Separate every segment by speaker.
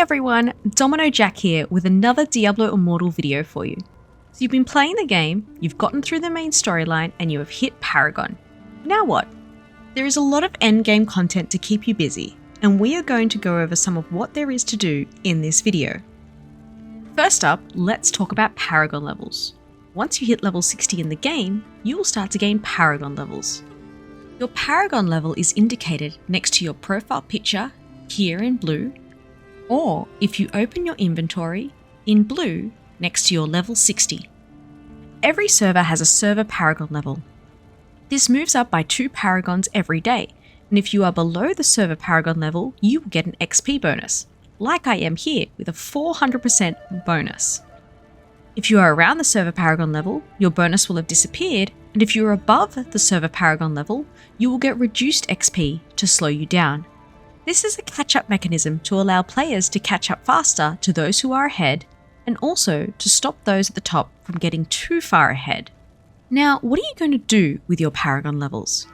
Speaker 1: everyone, Domino Jack here with another Diablo Immortal video for you. So you've been playing the game, you've gotten through the main storyline, and you have hit Paragon. Now what? There is a lot of endgame content to keep you busy, and we are going to go over some of what there is to do in this video. First up, let's talk about Paragon Levels. Once you hit level 60 in the game, you will start to gain Paragon Levels. Your Paragon level is indicated next to your profile picture, here in blue, or if you open your inventory, in blue, next to your level 60. Every server has a server Paragon level. This moves up by 2 Paragons every day, and if you are below the server Paragon level, you will get an XP bonus, like I am here with a 400% bonus. If you are around the server Paragon level, your bonus will have disappeared, and if you are above the server Paragon level, you will get reduced XP to slow you down. This is a catch-up mechanism to allow players to catch up faster to those who are ahead, and also to stop those at the top from getting too far ahead. Now, what are you going to do with your Paragon levels?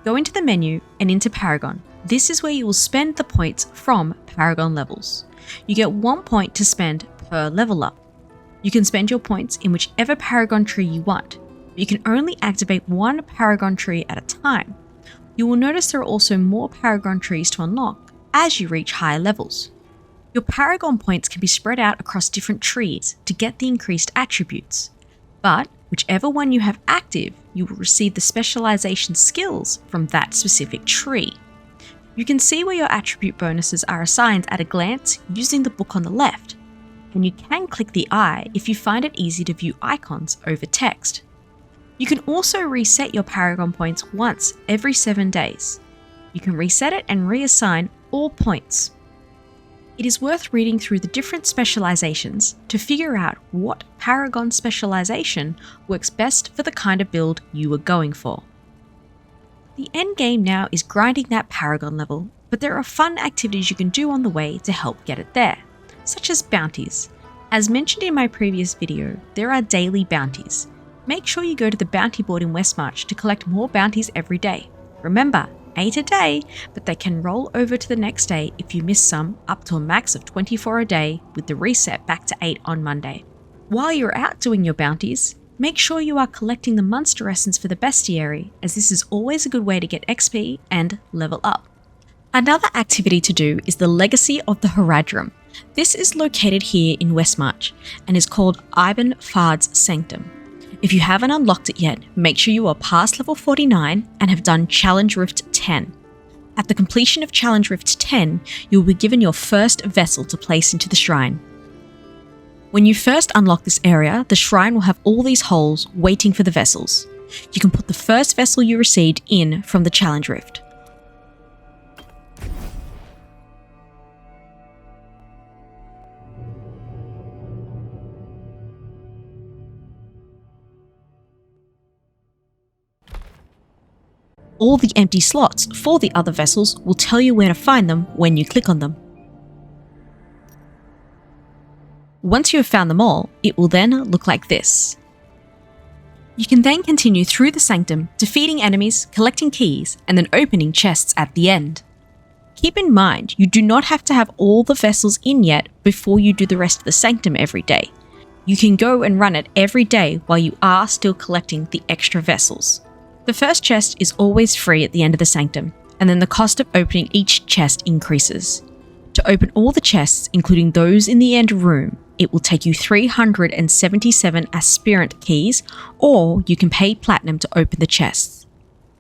Speaker 1: Go into the menu and into Paragon. This is where you will spend the points from Paragon levels. You get 1 point to spend per level up. You can spend your points in whichever Paragon tree you want, but you can only activate 1 Paragon tree at a time. You will notice there are also more Paragon trees to unlock as you reach higher levels. Your Paragon points can be spread out across different trees to get the increased attributes, but whichever one you have active, you will receive the specialization skills from that specific tree. You can see where your attribute bonuses are assigned at a glance using the book on the left, and you can click the eye if you find it easy to view icons over text. You can also reset your Paragon points once every 7 days. You can reset it and reassign all points. It is worth reading through the different specializations to figure out what Paragon specialization works best for the kind of build you are going for. The end game now is grinding that Paragon level, but there are fun activities you can do on the way to help get it there, such as bounties. As mentioned in my previous video, there are daily bounties. Make sure you go to the bounty board in Westmarch to collect more bounties every day. Remember, 8 a day, but they can roll over to the next day if you miss some, up to a max of 24 a day with the reset back to 8 on Monday. While you're out doing your bounties, make sure you are collecting the Monster Essence for the Bestiary, as this is always a good way to get XP and level up. Another activity to do is the Legacy of the Heradrim. This is located here in Westmarch and is called Ibn Fard's Sanctum. If you haven't unlocked it yet, make sure you are past level 49 and have done Challenge Rift 10. At the completion of Challenge Rift 10, you will be given your first vessel to place into the shrine. When you first unlock this area, the shrine will have all these holes waiting for the vessels. You can put the first vessel you received in from the Challenge Rift. All the empty slots for the other vessels will tell you where to find them when you click on them. Once you have found them all, it will then look like this. You can then continue through the Sanctum, defeating enemies, collecting keys, and then opening chests at the end. Keep in mind, you do not have to have all the vessels in yet before you do the rest of the Sanctum every day. You can go and run it every day while you are still collecting the extra vessels. The first chest is always free at the end of the Sanctum, and then the cost of opening each chest increases. To open all the chests, including those in the end room, it will take you 377 aspirant keys, or you can pay platinum to open the chests.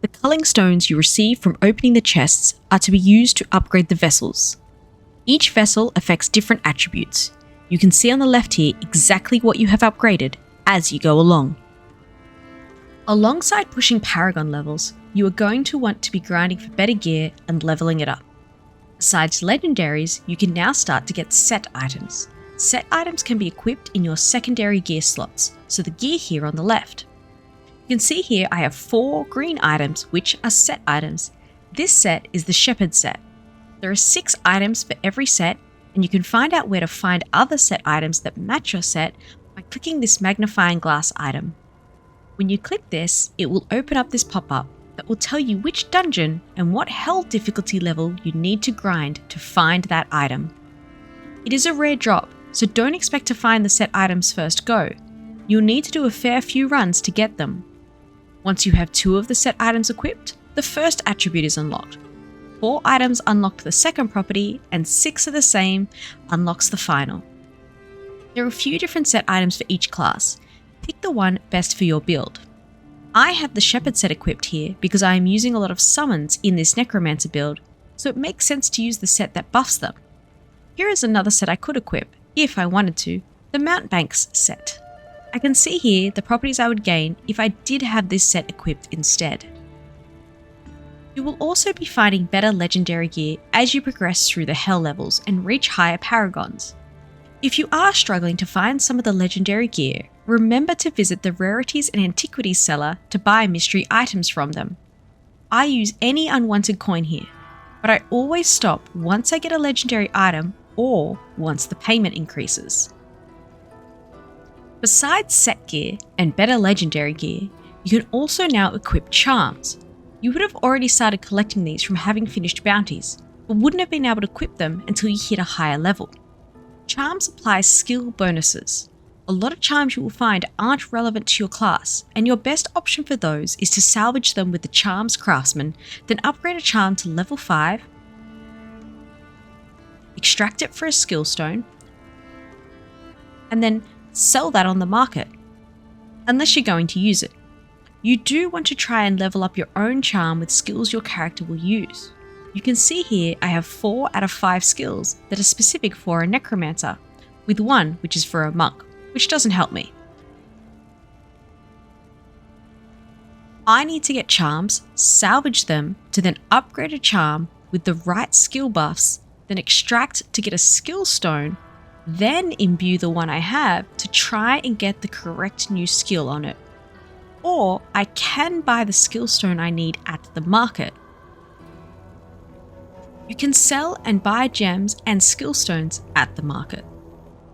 Speaker 1: The culling stones you receive from opening the chests are to be used to upgrade the vessels. Each vessel affects different attributes. You can see on the left here exactly what you have upgraded as you go along. Alongside pushing Paragon levels, you are going to want to be grinding for better gear and leveling it up. Besides legendaries, you can now start to get set items. Set items can be equipped in your secondary gear slots, so the gear here on the left. You can see here I have 4 green items which are set items. This set is the Shepherd set. There are 6 items for every set, and you can find out where to find other set items that match your set by clicking this magnifying glass item. When you click this, it will open up this pop-up that will tell you which dungeon and what hell difficulty level you need to grind to find that item. It is a rare drop, so don't expect to find the set items first go. You'll need to do a fair few runs to get them. Once you have 2 of the set items equipped, the first attribute is unlocked. 4 items unlock the second property, and 6 of the same unlocks the final. There are a few different set items for each class. Pick the one best for your build. I have the Shepherd set equipped here because I am using a lot of summons in this Necromancer build, so it makes sense to use the set that buffs them. Here is another set I could equip, if I wanted to, the Mountebanks set. I can see here the properties I would gain if I did have this set equipped instead. You will also be finding better legendary gear as you progress through the Hell levels and reach higher Paragons. If you are struggling to find some of the legendary gear, remember to visit the Rarities and Antiquities seller to buy mystery items from them. I use any unwanted coin here, but I always stop once I get a legendary item or once the payment increases. Besides set gear and better legendary gear, you can also now equip charms. You would have already started collecting these from having finished bounties, but wouldn't have been able to equip them until you hit a higher level. Charms apply skill bonuses. A lot of charms you will find aren't relevant to your class, and your best option for those is to salvage them with the Charms Craftsman, then upgrade a charm to level 5, extract it for a skill stone, and then sell that on the market, unless you're going to use it. You do want to try and level up your own charm with skills your character will use. You can see here I have 4 out of 5 skills that are specific for a Necromancer, with 1 which is for a monk, which doesn't help me. I need to get charms, salvage them to then upgrade a charm with the right skill buffs, then extract to get a skill stone, then imbue the one I have to try and get the correct new skill on it. Or I can buy the skill stone I need at the market. You can sell and buy gems and skill stones at the market.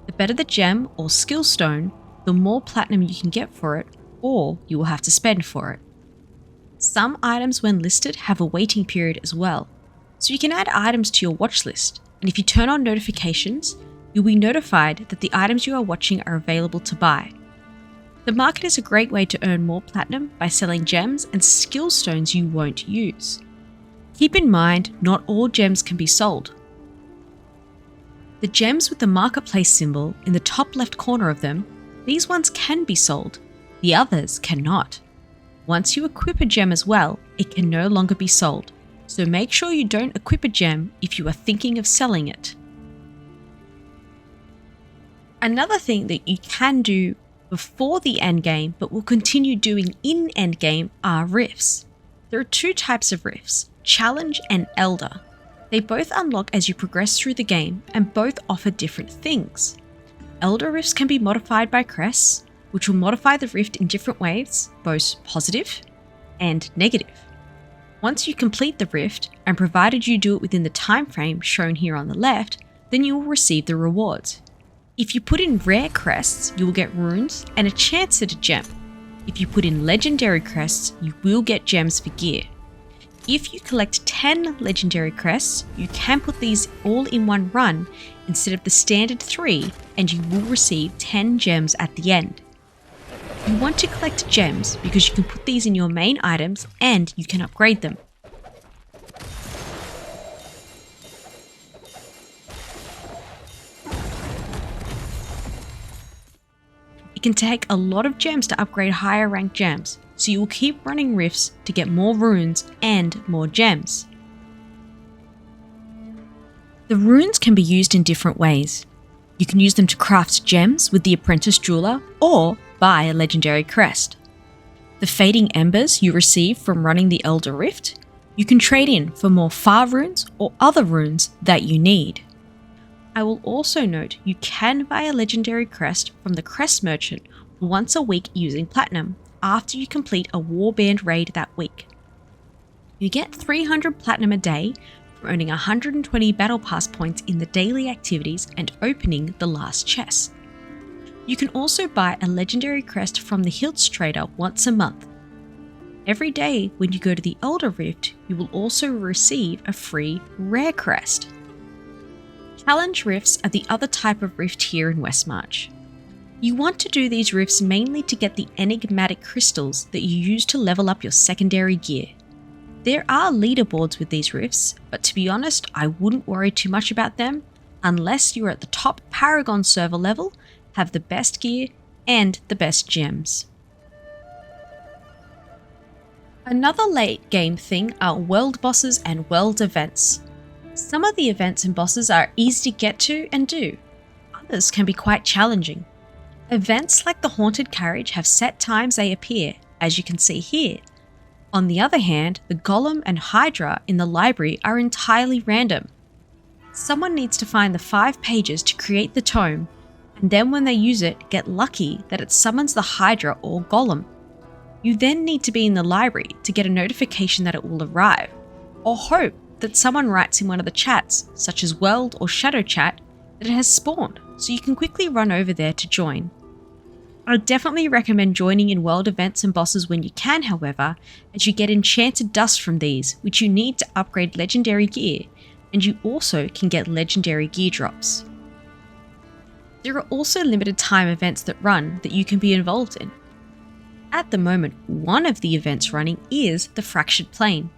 Speaker 1: The better the gem or skill stone, the more platinum you can get for it, or you will have to spend for it. Some items when listed have a waiting period as well, so you can add items to your watch list, and if you turn on notifications, you'll be notified that the items you are watching are available to buy. The market is a great way to earn more platinum by selling gems and skill stones you won't use. Keep in mind, not all gems can be sold. The gems with the marketplace symbol in the top left corner of them, these ones can be sold, the others cannot. Once you equip a gem as well, it can no longer be sold, so make sure you don't equip a gem if you are thinking of selling it. Another thing that you can do before the endgame but will continue doing in endgame are Riffs. There are 2 types of Riffs, Challenge and Elder. They both unlock as you progress through the game and both offer different things. Elder Rifts can be modified by crests, which will modify the rift in different ways, both positive and negative. Once you complete the rift, and provided you do it within the time frame shown here on the left, then you will receive the rewards. If you put in rare crests, you will get runes and a chance at a gem. If you put in legendary crests, you will get gems for gear. If you collect 10 legendary crests, you can put these all in one run instead of the standard 3, and you will receive 10 gems at the end. You want to collect gems because you can put these in your main items and you can upgrade them. It can take a lot of gems to upgrade higher ranked gems, so you will keep running rifts to get more runes and more gems. The runes can be used in different ways. You can use them to craft gems with the Apprentice Jeweler or buy a legendary crest. The fading embers you receive from running the Elder Rift, you can trade in for more far runes or other runes that you need. I will also note you can buy a legendary crest from the crest merchant once a week using platinum after you complete a warband raid that week. You get 300 platinum a day from earning 120 battle pass points in the daily activities and opening the last chest. You can also buy a legendary crest from the Hilts trader once a month. Every day when you go to the Elder Rift, you will also receive a free rare crest. Challenge Riffs are the other type of rift here in Westmarch. You want to do these rifts mainly to get the enigmatic crystals that you use to level up your secondary gear. There are leaderboards with these rifts, but to be honest, I wouldn't worry too much about them unless you're at the top Paragon server level, have the best gear, and the best gems. Another late game thing are world bosses and world events. Some of the events and bosses are easy to get to and do. Others can be quite challenging. Events like the Haunted Carriage have set times they appear, as you can see here. On the other hand, the Golem and Hydra in the library are entirely random. Someone needs to find the 5 pages to create the tome, and then when they use it, get lucky that it summons the Hydra or Golem. You then need to be in the library to get a notification that it will arrive, or hope that someone writes in one of the chats, such as World or Shadow Chat, that it has spawned, so you can quickly run over there to join. I definitely recommend joining in world events and bosses when you can, however, as you get enchanted dust from these, which you need to upgrade legendary gear, and you also can get legendary gear drops. There are also limited time events that run that you can be involved in. At the moment, one of the events running is the Fractured Plane.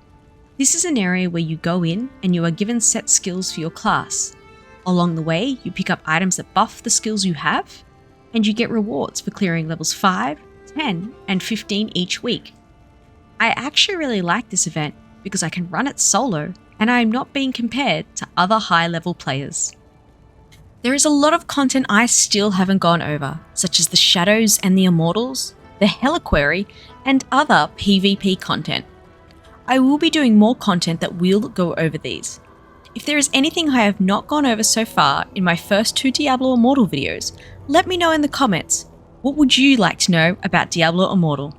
Speaker 1: This is an area where you go in and you are given set skills for your class. Along the way, you pick up items that buff the skills you have, and you get rewards for clearing levels 5, 10, and 15 each week. I actually really like this event because I can run it solo and I am not being compared to other high-level players. There is a lot of content I still haven't gone over, such as the Shadows and the Immortals, the Heliquary, and other PvP content. I will be doing more content that will go over these. If there is anything I have not gone over so far in my first 2 Diablo Immortal videos, let me know in the comments. What would you like to know about Diablo Immortal?